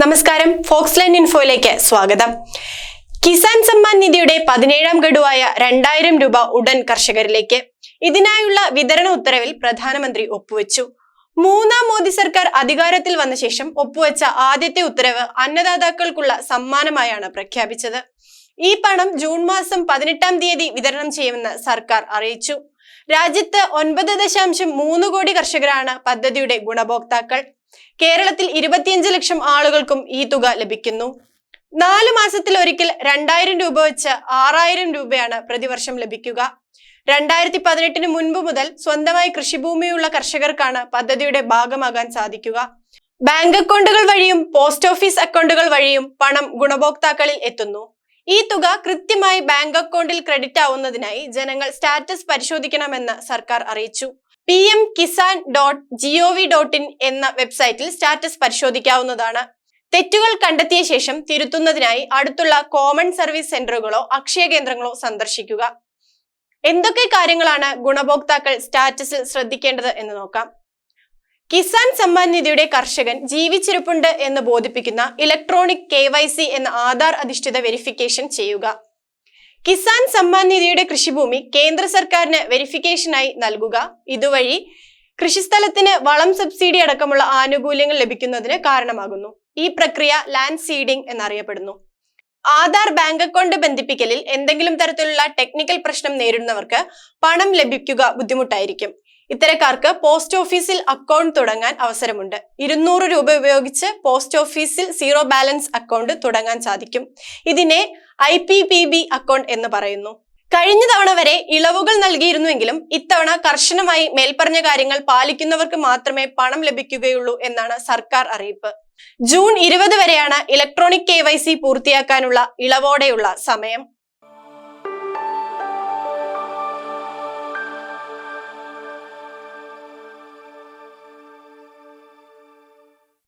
നമസ്കാരം, Fox line ഇൻഫോയിലേക്ക് സ്വാഗതം. കിസാൻ സമ്മാൻ നിധിയുടെ 17ാം ഗഡുവായ 2000 രൂപ ഉടൻ കർഷകരിലേക്ക്. ഇതിനായുള്ള വിതരണ ഉത്തരവിൽ പ്രധാനമന്ത്രി ഒപ്പുവെച്ചു. മൂന്നാം മോദി സർക്കാർ അധികാരത്തിൽ വന്ന ശേഷം ഒപ്പുവെച്ച ആദ്യത്തെ ഉത്തരവ് അന്നദാതാക്കൾക്കുള്ള സമ്മാനമായാണ് പ്രഖ്യാപിച്ചത്. ഈ പണം ജൂൺ മാസം 18ാം തീയതി വിതരണം ചെയ്യുമെന്ന് സർക്കാർ അറിയിച്ചു. രാജ്യത്ത് 9.3 കോടി കർഷകരാണ് പദ്ധതിയുടെ ഗുണഭോക്താക്കൾ. കേരളത്തിൽ 25 ലക്ഷം ആളുകൾക്കും ഈ തുക ലഭിക്കുന്നു. 4 മാസത്തിലൊരിക്കൽ 2000 രൂപ വെച്ച് 6000 രൂപയാണ് പ്രതിവർഷം ലഭിക്കുക. 2018 മുൻപ് മുതൽ സ്വന്തമായി കൃഷിഭൂമിയുള്ള കർഷകർക്കാണ് പദ്ധതിയുടെ ഭാഗമാകാൻ സാധിക്കുക. ബാങ്ക് അക്കൗണ്ടുകൾ വഴിയും പോസ്റ്റ് ഓഫീസ് അക്കൗണ്ടുകൾ വഴിയും പണം ഗുണഭോക്താക്കളിൽ എത്തുന്നു. ഈ തുക കൃത്യമായി ബാങ്ക് അക്കൗണ്ടിൽ ക്രെഡിറ്റ് ആവുന്നതിനായി ജനങ്ങൾ സ്റ്റാറ്റസ് പരിശോധിക്കണമെന്ന് സർക്കാർ അറിയിച്ചു. pmkisan.gov.in എന്ന വെബ്സൈറ്റിൽ സ്റ്റാറ്റസ് പരിശോധിക്കാവുന്നതാണ്. തെറ്റുകൾ കണ്ടെത്തിയ ശേഷം തിരുത്തുന്നതിനായി അടുത്തുള്ള കോമൺ സർവീസ് സെന്ററുകളോ അക്ഷയ കേന്ദ്രങ്ങളോ സന്ദർശിക്കുക. എന്തൊക്കെ കാര്യങ്ങളാണ് ഗുണഭോക്താക്കൾ സ്റ്റാറ്റസിൽ ശ്രദ്ധിക്കേണ്ടത് എന്ന് നോക്കാം. കിസാൻ സമ്മാൻ നിധിയുടെ കർഷകൻ ജീവിച്ചിരിപ്പുണ്ട് എന്ന് ബോധിപ്പിക്കുന്ന ഇലക്ട്രോണിക് KYC എന്ന ആധാർ അധിഷ്ഠിത വെരിഫിക്കേഷൻ ചെയ്യുക. കിസാൻ സമ്മാൻ നിധിയുടെ കൃഷിഭൂമി കേന്ദ്ര സർക്കാരിന് വെരിഫിക്കേഷനായി നൽകുക. ഇതുവഴി കൃഷിസ്ഥലത്തിന് വളം സബ്സിഡി അടക്കമുള്ള ആനുകൂല്യങ്ങൾ ലഭിക്കുന്നതിന് കാരണമാകുന്നു. ഈ പ്രക്രിയ ലാൻഡ് സീഡിംഗ് എന്നറിയപ്പെടുന്നു. ആധാർ ബാങ്ക് അക്കൗണ്ട് ബന്ധിപ്പിക്കലിൽ എന്തെങ്കിലും തരത്തിലുള്ള ടെക്നിക്കൽ പ്രശ്നം നേരിടുന്നവർക്ക് പണം ലഭിക്കുക ബുദ്ധിമുട്ടായിരിക്കും. ഇത്തരക്കാർക്ക് പോസ്റ്റ് ഓഫീസിൽ അക്കൗണ്ട് തുടങ്ങാൻ അവസരമുണ്ട്. 200 രൂപ ഉപയോഗിച്ച് പോസ്റ്റ് ഓഫീസിൽ സീറോ ബാലൻസ് അക്കൗണ്ട് തുടങ്ങാൻ സാധിക്കും. ഇതിനെ IPPB അക്കൗണ്ട് എന്ന് പറയുന്നു. കഴിഞ്ഞ തവണ വരെ ഇളവുകൾ നൽകിയിരുന്നുവെങ്കിലും ഇത്തവണ കർശനമായി മേൽപ്പറഞ്ഞ കാര്യങ്ങൾ പാലിക്കുന്നവർക്ക് മാത്രമേ പണം ലഭിക്കുകയുള്ളൂ എന്നാണ് സർക്കാർ അറിയിപ്പ്. ജൂൺ 20 വരെയാണ് ഇലക്ട്രോണിക് KYC പൂർത്തിയാക്കാനുള്ള ഇളവോടെയുള്ള സമയം.